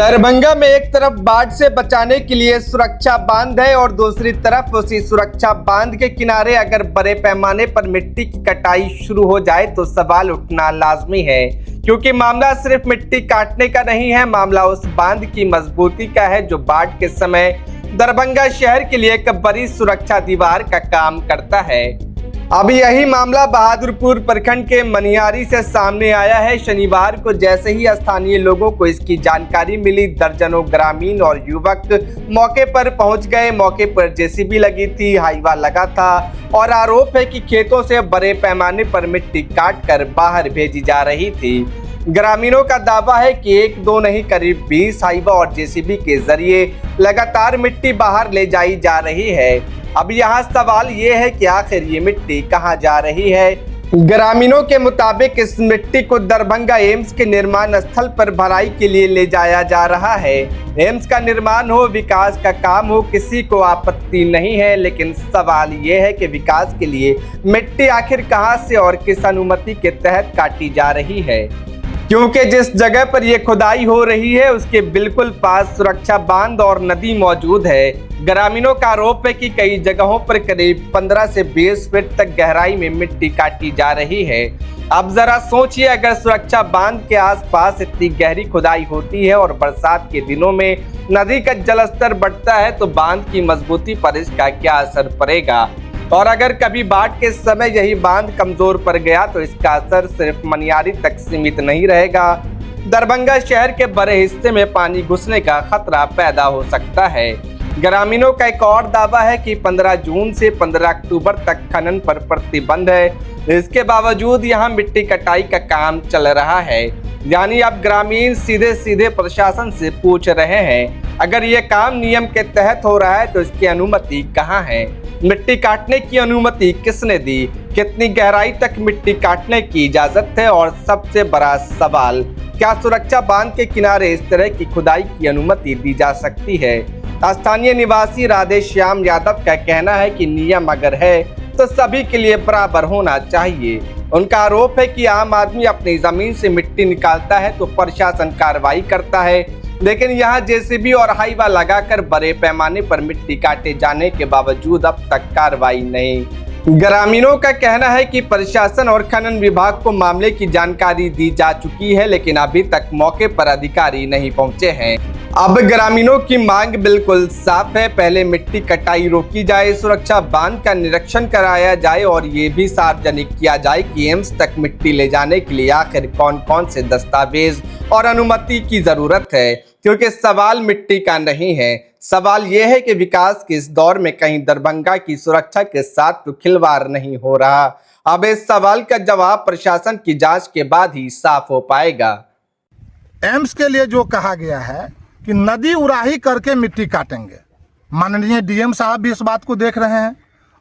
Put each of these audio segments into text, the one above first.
दरभंगा में एक तरफ बाढ़ से बचाने के लिए सुरक्षा बांध है और दूसरी तरफ उसी सुरक्षा बांध के किनारे अगर बड़े पैमाने पर मिट्टी की कटाई शुरू हो जाए तो सवाल उठना लाजमी है, क्योंकि मामला सिर्फ मिट्टी काटने का नहीं है, मामला उस बांध की मजबूती का है जो बाढ़ के समय दरभंगा शहर के लिए एक बड़ी सुरक्षा दीवार का काम करता है। अब यही मामला बहादुरपुर प्रखंड के मनिहारी से सामने आया है। शनिवार को जैसे ही स्थानीय लोगों को इसकी जानकारी मिली, दर्जनों ग्रामीण और युवक मौके पर पहुंच गए। मौके पर जेसीबी लगी थी, हाईवा लगा था और आरोप है कि खेतों से बड़े पैमाने पर मिट्टी काटकर बाहर भेजी जा रही थी। ग्रामीणों का दावा है कि एक दो नहीं करीब 20 हाईवा और जेसीबी के जरिए लगातार मिट्टी बाहर ले जाई जा रही है। अब यहाँ सवाल ये है कि आखिर ये मिट्टी कहाँ जा रही है। ग्रामीणों के मुताबिक इस मिट्टी को दरभंगा एम्स के निर्माण स्थल पर भराई के लिए ले जाया जा रहा है। एम्स का निर्माण हो, विकास का काम हो, किसी को आपत्ति नहीं है, लेकिन सवाल ये है कि विकास के लिए मिट्टी आखिर कहाँ से और किस अनुमति के तहत काटी जा रही है, क्योंकि जिस जगह पर यह खुदाई हो रही है उसके बिल्कुल पास सुरक्षा बांध और नदी मौजूद है। ग्रामीणों का आरोप है कि कई जगहों पर करीब 15 से 20 फीट तक गहराई में मिट्टी काटी जा रही है। अब जरा सोचिए, अगर सुरक्षा बांध के आसपास इतनी गहरी खुदाई होती है और बरसात के दिनों में नदी का जलस्तर बढ़ता है तो बांध की मजबूती पर इसका क्या असर पड़ेगा। और अगर कभी बाढ़ के समय यही बांध कमजोर पड़ गया तो इसका असर सिर्फ मनिहारी तक सीमित नहीं रहेगा। दरभंगा शहर के बड़े हिस्से में पानी घुसने का खतरा पैदा हो सकता है। ग्रामीणों का एक और दावा है कि 15 जून से 15 अक्टूबर तक खनन पर प्रतिबंध है। इसके बावजूद यहां मिट्टी कटाई का काम चल रहा है। यानी अब ग्रामीण सीधे सीधे प्रशासन से पूछ रहे हैं, अगर ये काम नियम के तहत हो रहा है तो इसकी अनुमति कहां है? मिट्टी काटने की अनुमति किसने दी? कितनी गहराई तक मिट्टी काटने की इजाजत है? और सबसे बड़ा सवाल, क्या सुरक्षा बांध के किनारे इस तरह की खुदाई की अनुमति दी जा सकती है? स्थानीय निवासी राधेश्याम यादव का कहना है कि नियम अगर है तो सभी के लिए बराबर होना चाहिए। उनका आरोप है कि आम आदमी अपनी जमीन से मिट्टी निकालता है तो प्रशासन कार्रवाई करता है, लेकिन यहाँ जेसीबी और हाईवा लगाकर बड़े पैमाने पर मिट्टी काटे जाने के बावजूद अब तक कार्रवाई नहीं। ग्रामीणों का कहना है कि प्रशासन और खनन विभाग को मामले की जानकारी दी जा चुकी है, लेकिन अभी तक मौके पर अधिकारी नहीं पहुंचे हैं। अब ग्रामीणों की मांग बिल्कुल साफ है, पहले मिट्टी कटाई रोकी जाए, सुरक्षा बांध का निरीक्षण कराया जाए और ये भी सार्वजनिक किया जाए कि एम्स तक मिट्टी ले जाने के लिए आखिर कौन कौन से दस्तावेज और अनुमति की जरूरत है। क्योंकि सवाल मिट्टी का नहीं है, सवाल यह है कि विकास के इस दौर में कहीं दरभंगा की सुरक्षा के साथ तो खिलवाड़ नहीं हो रहा। अब इस सवाल का जवाब प्रशासन की जांच के बाद ही साफ हो पाएगा। एम्स के लिए जो कहा गया है कि नदी उराही करके मिट्टी काटेंगे, माननीय डीएम साहब भी इस बात को देख रहे हैं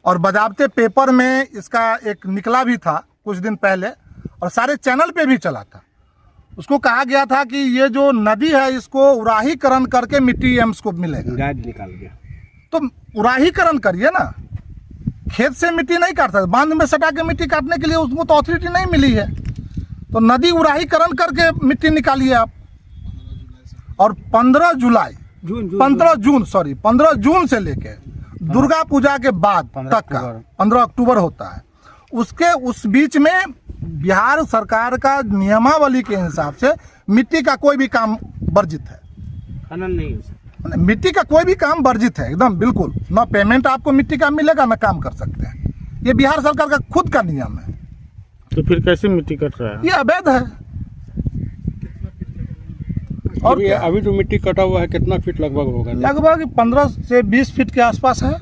और बजाबते पेपर में इसका एक निकला भी था कुछ दिन पहले और सारे चैनल पे भी चला था। उसको कहा गया था कि ये जो नदी है इसको उराहीकरण करके मिट्टी एम्स को मिलेगा। गाइड निकाल गया तो उराहीकरण करिए ना, खेत से मिट्टी नहीं काट सकते, बांध में सटा के मिट्टी काटने के लिए उसको तो अथॉरिटी नहीं मिली है, तो नदी उराहीकरण करके मिट्टी निकालिए आप। और 15 जून से लेके दुर्गा पूजा के बाद तक का 15 अक्टूबर होता है, उसके उस बीच में बिहार सरकार का नियमावली के हिसाब से मिट्टी का कोई भी काम वर्जित है। खनन नहीं, मिट्टी का कोई भी काम वर्जित है एकदम बिल्कुल। ना पेमेंट आपको मिट्टी का मिलेगा ना काम कर सकते हैं, ये बिहार सरकार का खुद का नियम है। तो फिर कैसे मिट्टी कट रहा है? ये अवैध है। और अभी जो मिट्टी कटा हुआ है कितना फीट लगभग होगा? लगभग 15 से 20 फीट के आसपास है।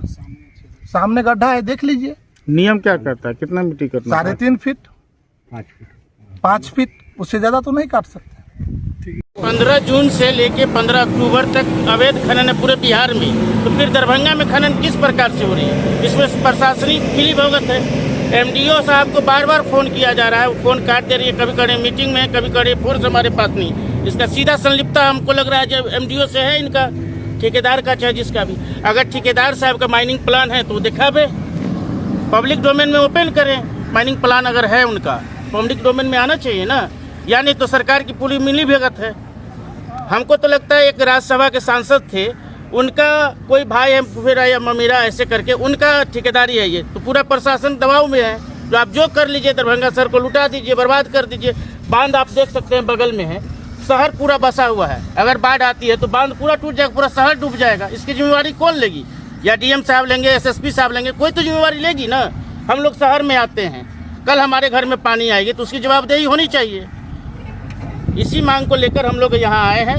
सामने गड्ढा है, देख लीजिए। नियम क्या कहता है, कितना मिट्टी कटना? 3.5 फीट, 5 फीट, उससे ज्यादा तो नहीं काट सकते। 15 जून से लेके 15 अक्टूबर तक अवैध खनन है पूरे बिहार में, तो फिर दरभंगा में खनन किस प्रकार से हो रही है? इसमें प्रशासनिक मिलीभगत है। एमडीओ साहब को बार बार फोन किया जा रहा है, वो फोन काट दे रही है, कभी करे मीटिंग में, कभी करे फोर्स हमारे पास नहीं। इसका सीधा संलिप्तता हमको लग रहा है जब एमडीओ से है, इनका ठेकेदार का चाहे जिसका भी। अगर ठेकेदार साहब का माइनिंग प्लान है तो दिखावे, पब्लिक डोमेन में ओपन करें। माइनिंग प्लान अगर है उनका पब्लिक डोमेन में आना चाहिए ना, या नहीं तो सरकार की पूरी मिलीभगत है। हमको तो लगता है एक राज्यसभा के सांसद थे, उनका कोई भाई है फुफेरा या ममीरा ऐसे करके उनका ठेकेदारी है ये, तो पूरा प्रशासन दबाव में है। जो आप जो कर लीजिए, दरभंगा शहर को लुटा दीजिए, बर्बाद कर दीजिए। बांध आप देख सकते हैं बगल में है, शहर पूरा बसा हुआ है। अगर बाढ़ आती है तो बांध पूरा टूट जाएगा, पूरा शहर डूब जाएगा। इसकी जिम्मेवारी कौन लेगी? या डीएम साहब लेंगे, एसएसपी साहब लेंगे, कोई तो जिम्मेवारी लेगी ना। हम लोग शहर में आते हैं, कल हमारे घर में पानी आएगी तो उसकी जवाबदेही होनी चाहिए। इसी मांग को लेकर हम लोग यहाँ आए हैं।